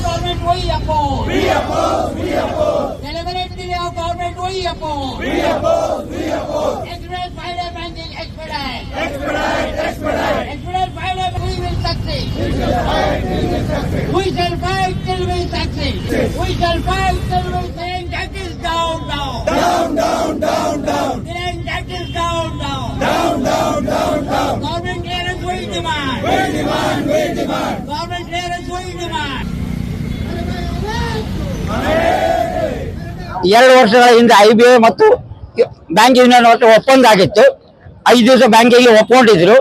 government we oppose. We oppose. We oppose. Eliminating of government we oppose. We oppose. We oppose. Express Friday banking expedite. Expedite. Expedite. Expedite Friday we will succeed. We shall fight till we succeed. We shall fight till we succeed. We shall fight till we saying that is down, down. Down, down, down, down. Saying that is down, down. Down, down, down, down. Government clearance we demand. We demand. We demand. Government clearance we demand. 2 ವರ್ಷಗಳ ಹಿಂದೆ IBA ಮತ್ತು bank union ಒಪ್ಪಂದ ಆಗಿತ್ತು. 5 ದಿವಸ ಬ್ಯಾಂಕಿಗೆ ಒಪ್ಕೊಂಡಿದ್ರು.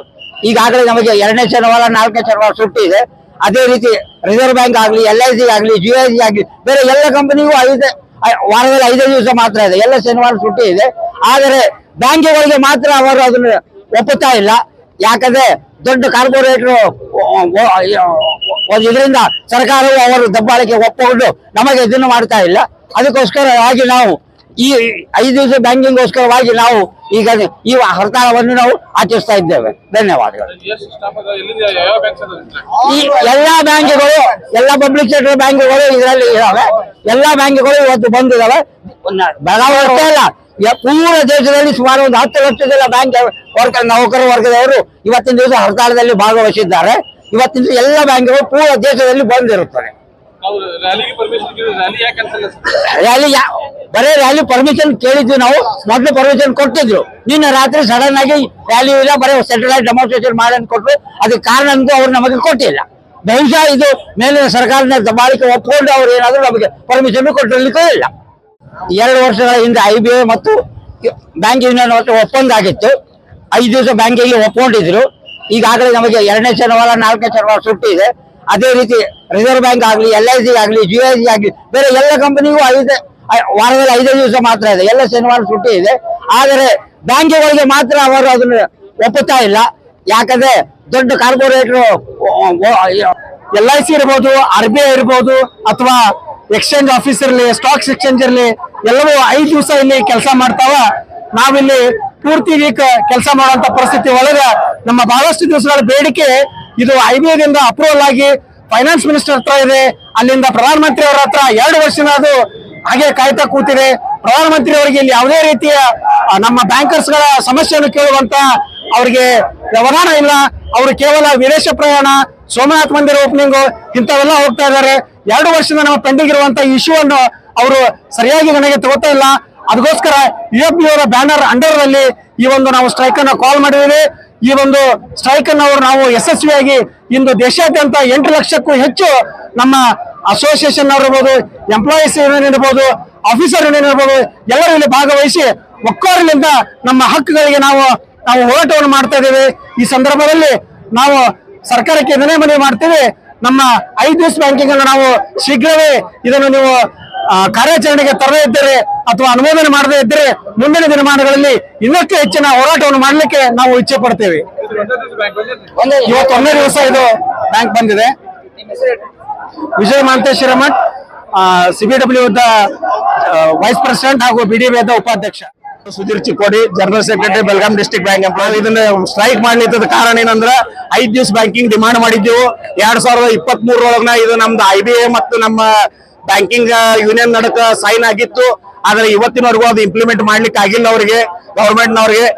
ಈಗಾಗಲೇ ನಮಗೆ 2ನೇ ಶನಿವಾರ 4ನೇ ಶನಿವಾರ ಸುಟ್ಟಿ ಇದೆ. ಅದೇ ರೀತಿ ರಿಸರ್ವ್ ಬ್ಯಾಂಕ್ ಆಗಲಿ, LIC ಆಗಲಿ, GIC ಆಗಲಿ, ಬೇರೆ ಎಲ್ಲ ಕಂಪನಿಗೂ ವಾರದಲ್ಲಿ 5 ದಿವಸ ಮಾತ್ರ ಇದೆ. ಎಲ್ಲ ಶನಿವಾರ ಸುಟ್ಟಿ ಇದೆ. ಆದರೆ ಬ್ಯಾಂಕ್ಗಳಿಗೆ ಮಾತ್ರ ಅವರು ಅದನ್ನು ಒಪ್ಪುತ್ತಾ ಇಲ್ಲ. ಯಾಕಂದ್ರೆ ದೊಡ್ಡ ಕಾರ್ಪೊರೇಟ್ರು ಇದರಿಂದ ಸರ್ಕಾರವು ಅವರು ದಬ್ಬಾಳಿಕೆ ಒಪ್ಪಿಕೊಂಡು ನಮಗೆ ಇದನ್ನು ಮಾಡ್ತಾ ಇಲ್ಲ. ಅದಕ್ಕೋಸ್ಕರವಾಗಿ ನಾವು ಈ 5 ದಿವಸ ಬ್ಯಾಂಕಿಂಗ್ಗೋಸ್ಕರವಾಗಿ ನಾವು ಈಗ ಈ ಹರ್ತಾಳವನ್ನು ನಾವು ಆಚರಿಸ್ತಾ ಇದ್ದೇವೆ. ಧನ್ಯವಾದಗಳು. ಈ ಎಲ್ಲಾ ಬ್ಯಾಂಕ್ಗಳು, ಎಲ್ಲ ಪಬ್ಲಿಕ್ ಸೆಕ್ಟರ್ ಬ್ಯಾಂಕ್ಗಳು ಇದರಲ್ಲಿ ಇದಾವೆ. ಎಲ್ಲಾ ಬ್ಯಾಂಕ್ಗಳು ಇವತ್ತು ಬಂದಿದ್ದಾವೆ. ಬೆಳಗಾವಿ ಅಷ್ಟೇ ಅಲ್ಲ, ಪೂರ ದೇಶದಲ್ಲಿ ಸುಮಾರು ಒಂದು 10 ಲಕ್ಷದ ಬ್ಯಾಂಕ್ ನೌಕರ ವರ್ಗದವರು ಇವತ್ತಿನ ದಿವಸ ಹರ್ತಾಳದಲ್ಲಿ ಭಾಗವಹಿಸಿದ್ದಾರೆ. ಇವತ್ತಿನ ದಿವಸ ಎಲ್ಲ ಬ್ಯಾಂಕ್ಗಳು ಪೂರ ದೇಶದಲ್ಲಿ ಬಂದಿರುತ್ತವೆ. ಬರೇ ರ್ಯಾಲಿ ಪರ್ಮಿಷನ್ ಕೇಳಿದ್ವಿ ನಾವು. ಮೊದಲು ಪರ್ಮಿಷನ್ ಕೊಟ್ಟಿದ್ರು. ನಿನ್ನೆ ರಾತ್ರಿ ಸಡನ್ ಆಗಿ ರ್ಯಾಲಿ ಇಲ್ಲ, ಬರೀ ಸ್ಯಾಟಲೈಟ್ ಡೆಮಾನ್ಸ್ಟ್ರೇಷನ್ ಮಾಡಿ ಕೊಟ್ಟರು. ಅದಕ್ಕೆ ಕಾರಣ ಅಂತೂ ಅವ್ರು ನಮಗೆ ಕೊಟ್ಟಿಲ್ಲ. ಬಹುಶಃ ಇದು ಮೇಲಿನ ಸರ್ಕಾರದ ದಬ್ಬಾಳಿಕೆ ಒಪ್ಪಿಕೊಂಡು ಅವ್ರು ಏನಾದ್ರು ನಮಗೆ ಪರ್ಮಿಷನ್ ಕೊಟ್ಟಿರ್ಲಿಕ್ಕೂ ಇಲ್ಲ. 2 ವರ್ಷಗಳ ಹಿಂದೆ IBA ಮತ್ತು ಬ್ಯಾಂಕ್ ಯೂನಿಯನ್ ಒಪ್ಪಂದ ಆಗಿತ್ತು. 5 ದಿವಸ ಬ್ಯಾಂಕಿಗೆ ಒಪ್ಕೊಂಡಿದ್ರು. ಈಗಾಗಲೇ ನಮಗೆ 2ನೇ ಶನಿವಾರ 4ನೇ ಶನಿವಾರ ಸುಟ್ಟಿ ಇದೆ. ಅದೇ ರೀತಿ ರಿಸರ್ವ್ ಬ್ಯಾಂಕ್ ಆಗಲಿ, LIC ಆಗಲಿ, GIC ಆಗಲಿ, ಬೇರೆ ಎಲ್ಲ ಕಂಪನಿಗೂ ವಾರದಲ್ಲಿ 5 ದಿವಸ ಮಾತ್ರ ಇದೆ. ಎಲ್ಲ ಶನಿವಾರ ಸುಟ್ಟಿ ಇದೆ. ಆದರೆ ಬ್ಯಾಂಕ್ಗಳಿಗೆ ಮಾತ್ರ ಅವರು ಅದನ್ನು ಒಪ್ಪುತ್ತಾ ಇಲ್ಲ. ಯಾಕಂದ್ರೆ ದೊಡ್ಡ ಕಾರ್ಪೊರೇಟ್ರು LIC ಇರ್ಬೋದು, RBI ಇರ್ಬೋದು, ಅಥವಾ ಎಕ್ಸ್ಚೇಂಜ್ ಆಫೀಸ್ ಇರಲಿ, ಸ್ಟಾಕ್ಸ್ ಎಕ್ಸ್ಚೇಂಜ್ ಇರಲಿ, ಎಲ್ಲವೂ 5 ದಿವಸ ಇಲ್ಲಿ ಕೆಲಸ ಮಾಡ್ತಾವ. ನಾವಿಲ್ಲಿ ಪೂರ್ತಿ ವೀಕ್ ಕೆಲಸ ಮಾಡುವಂತ ಪರಿಸ್ಥಿತಿ ಒಳಗೆ ನಮ್ಮ ಬಹಳಷ್ಟು ದಿವಸಗಳ ಬೇಡಿಕೆ ಇದು IBAದಿಂದ ಅಪ್ರೂವಲ್ ಆಗಿ ಫೈನಾನ್ಸ್ ಮಿನಿಸ್ಟರ್ ಹತ್ರ ಇದೆ. ಅಲ್ಲಿಂದ ಪ್ರಧಾನಮಂತ್ರಿ ಅವರ ಹತ್ರ 2 ವರ್ಷದ ಅದು ಹಾಗೆ ಕಾಯ್ತಾ ಕೂತಿದೆ. ಪ್ರಧಾನಮಂತ್ರಿ ಅವರಿಗೆ ಇಲ್ಲಿ ಯಾವುದೇ ರೀತಿಯ ನಮ್ಮ ಬ್ಯಾಂಕರ್ಸ್ ಗಳ ಸಮಸ್ಯೆಯನ್ನು ಕೇಳುವಂತ ಅವರಿಗೆ ವ್ಯವಧಾನ ಇಲ್ಲ. ಅವರು ಕೇವಲ ವಿದೇಶ ಪ್ರಯಾಣ, ಸೋಮನಾಥ್ ಮಂದಿರ ಓಪನಿಂಗ್ ಇಂಥವೆಲ್ಲ ಹೋಗ್ತಾ ಇದ್ದಾರೆ. 2 ವರ್ಷದಿಂದ ನಮ್ಮ ಪೆಂಡಿಂಗ್ ಇರುವಂತ ಇಶ್ಯೂ ಅನ್ನು ಅವರು ಸರಿಯಾಗಿ ನನಗೆ ತಗೋತಾ ಇಲ್ಲ. ಅದಕ್ಕೋಸ್ಕರ UFB ಅವರ ಬ್ಯಾನರ್ ಅಂಡರ್ ಅಲ್ಲಿ ಈ ಒಂದು ನಾವು ಸ್ಟ್ರೈಕ್ ಅನ್ನು ಕಾಲ್ ಮಾಡಿದ್ದೇವೆ. ಈ ಒಂದು ಸ್ಟ್ರೈಕ್ ಅನ್ನು ನಾವು ಯಶಸ್ವಿಯಾಗಿ ಇಂದು ದೇಶಾದ್ಯಂತ 8 ಲಕ್ಷಕ್ಕೂ ಹೆಚ್ಚು ನಮ್ಮ ಅಸೋಸಿಯೇಷನ್ ಇರ್ಬೋದು, ಎಂಪ್ಲಾಯೀಸ್ ಯೂನಿಯನ್ ಇರ್ಬೋದು, ಆಫೀಸರ್ ಯೂನಿಯನ್ ಇರ್ಬೋದು, ಎಲ್ಲರೂ ಇಲ್ಲಿ ಭಾಗವಹಿಸಿ ಒಕ್ಕೊರಲಿಂದ ನಮ್ಮ ಹಕ್ಕುಗಳಿಗೆ ನಾವು ಹೋರಾಟವನ್ನು ಮಾಡ್ತಾ ಇದ್ದೇವೆ. ಈ ಸಂದರ್ಭದಲ್ಲಿ ನಾವು ಸರ್ಕಾರಕ್ಕೆ ವಿನಯ ಮನವಿ ಮಾಡ್ತೇವೆ. ನಮ್ಮ 5 ದಿವಸ ಬ್ಯಾಂಕಿಂಗ್ ಅನ್ನು ನಾವು ಶೀಘ್ರವೇ ಇದನ್ನು ನೀವು ಕಾರ್ಯಾಚರಣೆಗೆ ತರದೇ ಇದ್ದರೆ ಅಥವಾ ಅನುಮೋದನೆ ಮಾಡದೇ ಇದ್ದರೆ ಮುಂದಿನ ದಿನಮಾನಗಳಲ್ಲಿ ಇನ್ನಷ್ಟು ಹೆಚ್ಚಿನ ಹೋರಾಟವನ್ನು ಮಾಡಲಿಕ್ಕೆ ನಾವು ಇಚ್ಛೆ ಪಡ್ತೇವೆ. ಇವತ್ತು 1ನೇ ದಿವಸ ಇದು ಬ್ಯಾಂಕ್ ಬಂದಿದೆ. Vijaya Mantheshwara Math, CBW vice president ಹಾಗೂ BDB ಉಪಾಧ್ಯಕ್ಷ. Sudhir Chikkodi, general secretary, Belgaum district bank employ. ಇದನ್ನ ಸ್ಟ್ರೈಕ್ ಮಾಡ್ಲಿಕ್ಕೆ ಕಾರಣ ಏನಂದ್ರ 5 ದಿವಸ ಬ್ಯಾಂಕಿಂಗ್ ಡಿಮಾಂಡ್ ಮಾಡಿದ್ದೆವು. 2023 ಒಳಗ ಇದು ನಮ್ದು IBA ಮತ್ತು ನಮ್ಮ ಬ್ಯಾಂಕಿಂಗ್ ಯೂನಿಯನ್ ನಡಕ ಸೈನ್ ಆಗಿತ್ತು. ಆದ್ರೆ ಇವತ್ತಿನವರೆಗೂ ಅದು ಇಂಪ್ಲಿಮೆಂಟ್ ಮಾಡ್ಲಿಕ್ಕೆ ಆಗಿಲ್ಲ ಅವರಿಗೆ, ಗವರ್ಮೆಂಟ್ ನವರಿಗೆ.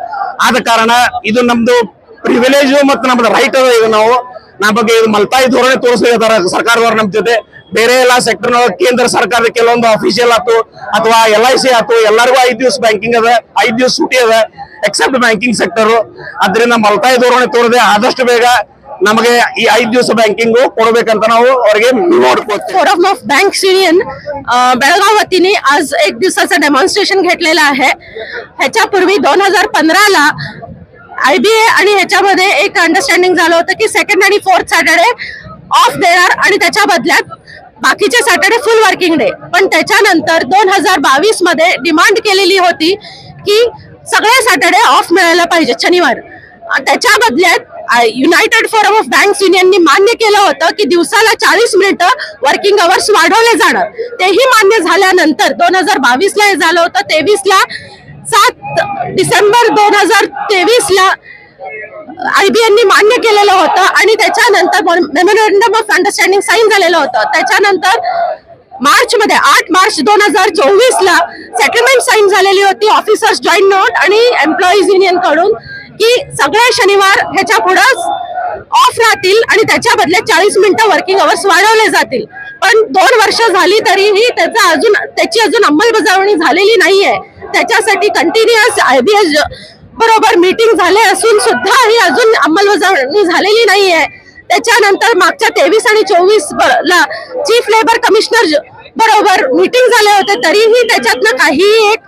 ಆದ ಕಾರಣ ಇದು ನಮ್ದು ಪ್ರಿವಿಲೇಜ್ ಮತ್ತು ನಮ್ದು ರೈಟ್ ಅದ. ಇದು ನಾವು ನಮ್ಮ ಬಗ್ಗೆ ಇದು ಮಲ್ತಾಯಿ ಧೋರಣೆ ತೋರಿಸ್ಲಿದ್ದಾರೆ ಸರ್ಕಾರದವ್ರು ನಮ್ಮ ಜೊತೆ. ಬೇರೆ ಎಲ್ಲಾ ಸೆಕ್ಟರ್ ಕೇಂದ್ರ ಸರ್ಕಾರದ ಕೆಲವೊಂದು ಅಫಿಷಿಯಲ್ ಆಯ್ತು ಅಥವಾ LIC ಆಯ್ತು, ಎಲ್ಲರಿಗೂ 5 ದಿವಸ ಬ್ಯಾಂಕಿಂಗ್ ಅದ, 5 ದಿವಸ ಸೂಟಿ ಅದ ಎಕ್ಸೆಪ್ಟ್ ಬ್ಯಾಂಕಿಂಗ್ ಸೆಕ್ಟರ್. ಅದರಿಂದ ಮಲ್ತಾಯಿ ಧೋರಣೆ ತೋರದೆ ಆದಷ್ಟು ಬೇಗ ನಮಗೆ ಈ 5 ದಿವಸ ಬ್ಯಾಂಕಿಂಗ್ ಕೊಡಬೇಕಂತ ನಾವು ಅವರಿಗೆ ನೋಡ್ಕೋತೀವಿ. Forum of banks union Belgaum वतीने आज 1 दिवसाचं डेमॉन्स्ट्रेशन घेतलेलं आहे. ह्याच्यापूर्वी 2015ला IBA आणि ह्याच्यामध्ये एक अंडरस्टँडिंग झालं होतं की 2nd आणि 4th सॅटर्डे ऑफ देणार आणि त्याच्या बदल्यात बाकीचे सॅटर्डे फुल वर्किंग डे. पण त्याच्यानंतर 2022 मध्ये डिमांड केलेली होती की सगळे सॅटर्डे ऑफ मिळायला पाहिजे, शनिवार. त्याच्या बदल्यात युनायटेड फोरम ऑफ बँक्स युनियननी मान्य केलं होतं की दिवसाला 40 मिनिटं वर्किंग अवर्स वाढवले जाणार. तेही मान्य झाल्यानंतर 2022 ला हे झालं होतं. 7 डिसेंबर 2023 ला IBAंनी मान्य केलेलं होतं आणि त्याच्यानंतर मेमोरंडम ऑफ अंडरस्टँडिंग साईन झालेलं होतं. त्याच्यानंतर मार्च मध्ये 8 मार्च 2024 ला सेटलमेंट साईन झालेली होती ऑफिसर्स जॉईंट नोट आणि एम्प्लॉईज युनियन कडून की सगळे शनिवार ह्याच्या पुढे ऑफ राहतील आणि त्याच्या बदल्यात 40 मिनिटं वर्किंग अवर्स वाढवले जातील. पण 2 वर्ष झाली तरीही त्याची अजून अंमलबजावणी झालेली नाहीये. त्याच्यासाठी कंटिन्युअस IBA बरोबर मीटिंग झाले असून सुद्धा ही अजून अंमलबजावणी झालेली नाहीये. त्याच्यानंतर मागच्या 23 आणि 24 ला चीफ लेबर कमिशनर बरोबर मीटिंग झाले होते तरीही त्याच्यातनं काही एक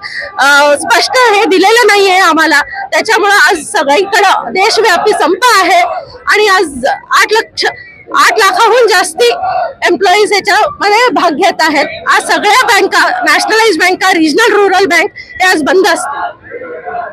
स्पष्ट हे दिलेलं नाहीये आम्हाला. त्याच्यामुळे आज सगळीकडे देशव्यापी संप आहे आणि आज 8 लाखाहून जास्ती एम्प्लॉईज याच्यामध्ये भाग घेत आहेत. आज सगळ्या बँका, नॅशनलाइज बँका, रिजनल रुरल बँक हे आज बंद असतात.